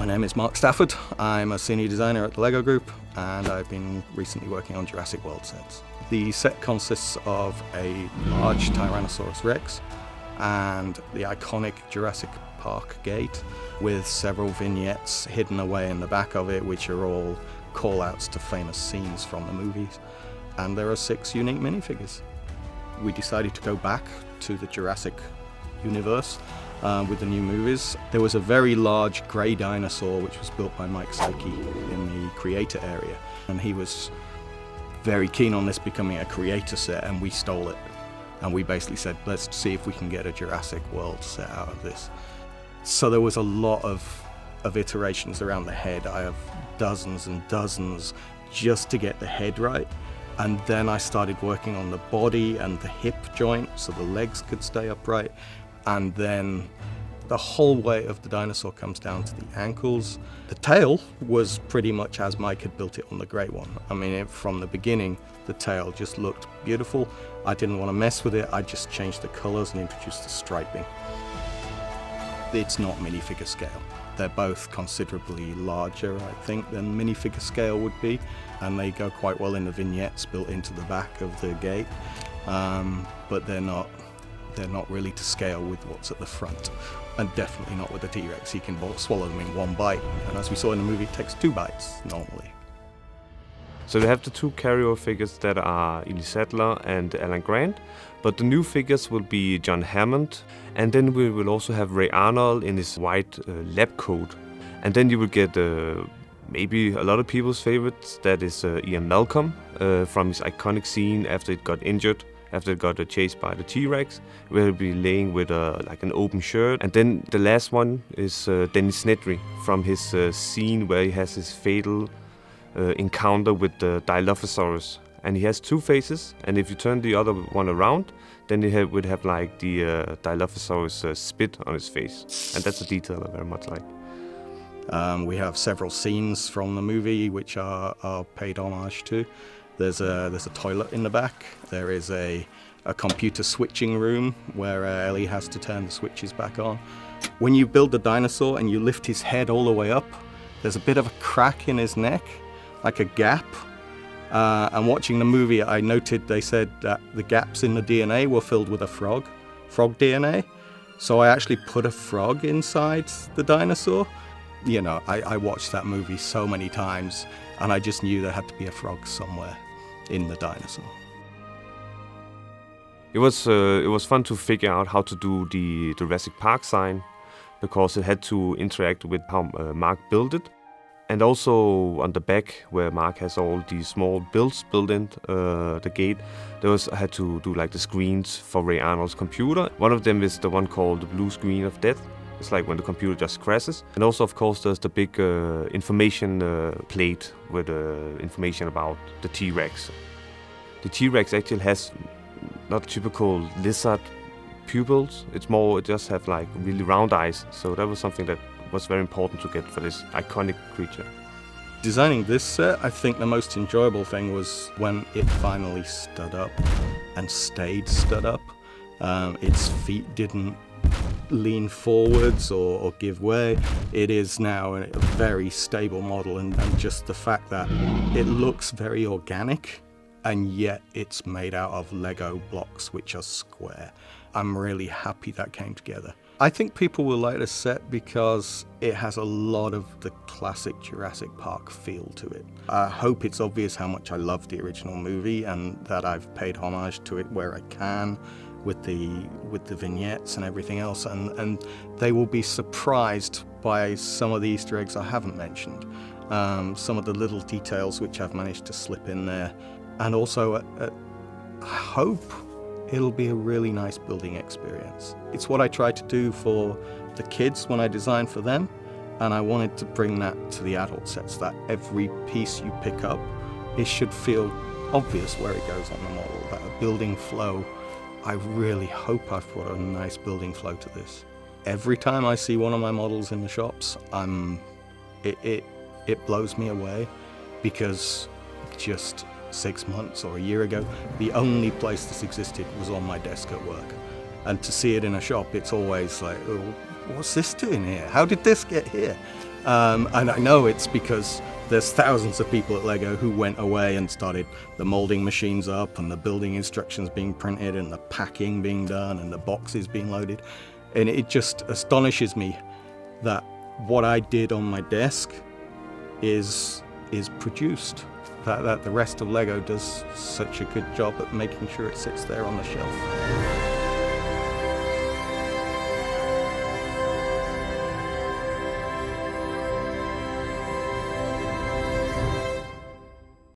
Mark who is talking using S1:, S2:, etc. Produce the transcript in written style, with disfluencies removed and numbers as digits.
S1: My name is Mark Stafford. I'm a senior designer at the LEGO Group, and I've been recently working on Jurassic World sets. The set consists of a large Tyrannosaurus Rex and the iconic Jurassic Park gate with several vignettes hidden away in the back of it, which are all call-outs to famous scenes from the movies. And there are 6 unique minifigures. We decided to go back to the Jurassic universe with the new movies. There was a very large grey dinosaur which was built by Mike Psyche in the creator area, and he was very keen on this becoming a creator set, and we stole it. And we basically said, let's see if we can get a Jurassic World set out of this. So there was a lot of iterations around the head. I have dozens and dozens just to get the head right. And then I started working on the body and the hip joint so the legs could stay upright. And then the whole weight of the dinosaur comes down to the ankles. The tail was pretty much as Mike had built it on the grey one. I mean, from the beginning, the tail just looked beautiful. I didn't want to mess with it. I just changed the colours and introduced the striping. It's not minifigure scale. They're both considerably larger, I think, than minifigure scale would be, and they go quite well in the vignettes built into the back of the gate, but they're not really to scale with what's at the front, and definitely not with the T-Rex. He can swallow them in one bite, and as we saw in the movie, it takes 2 bites normally.
S2: So we have the 2 carryover figures that are Ellie Sattler and Alan Grant, but the new figures will be John Hammond, and then we will also have Ray Arnold in his white lab coat. And then you will get maybe a lot of people's favorites, that is Ian Malcolm from his iconic scene after it got injured, after it got chased by the T-Rex, where he'll be laying with like an open shirt. And then the last one is Dennis Nedry from his scene where he has his fatal encounter with the Dilophosaurus. And he has 2 faces, and if you turn the other one around, then he would have like the Dilophosaurus spit on his face. And that's a detail I very much like.
S1: We have several scenes from the movie which are paid homage to. There's a toilet in the back. There is a computer switching room where Ellie has to turn the switches back on. When you build the dinosaur and you lift his head all the way up, there's a bit of a crack in his neck, like a gap. And watching the movie, I noted they said that the gaps in the DNA were filled with a frog DNA. So I actually put a frog inside the dinosaur. You know, I watched that movie so many times, and I just knew there had to be a frog somewhere in the dinosaur.
S2: It was fun to figure out how to do the Jurassic Park sign, because it had to interact with how Mark built it. And also on the back, where Mark has all these small builds built in the gate, I had to do like the screens for Ray Arnold's computer. One of them is the one called the blue screen of death. It's like when the computer just crashes. And also, of course, there's the big information plate with information about the T-Rex. The T-Rex actually has not typical lizard pupils. It just have like really round eyes. So that was something that was very important to get for this iconic creature.
S1: Designing this set, I think the most enjoyable thing was when it finally stood up and stayed stood up. Its feet didn't lean forwards or give way. It is now a very stable model, and just the fact that it looks very organic, and yet it's made out of Lego blocks which are square. I'm really happy that came together. I think people will like this set because it has a lot of the classic Jurassic Park feel to it. I hope it's obvious how much I love the original movie, and that I've paid homage to it where I can with the vignettes and everything else, and they will be surprised by some of the Easter eggs I haven't mentioned, some of the little details which I've managed to slip in there, and also I hope it'll be a really nice building experience. It's what I try to do for the kids when I design for them, and I wanted to bring that to the adult sets, that every piece you pick up, it should feel obvious where it goes on the model, that a building flow. I really hope I've brought a nice building flow to this. Every time I see one of my models in the shops, it blows me away, because just 6 months or a year ago, the only place this existed was on my desk at work. And to see it in a shop, it's always like, oh, what's this doing here? How did this get here? And I know it's because there's thousands of people at LEGO who went away and started the molding machines up and the building instructions being printed and the packing being done and the boxes being loaded. And it just astonishes me that what I did on my desk is produced. That the rest of LEGO does such a good job at making sure it sits there on the shelf.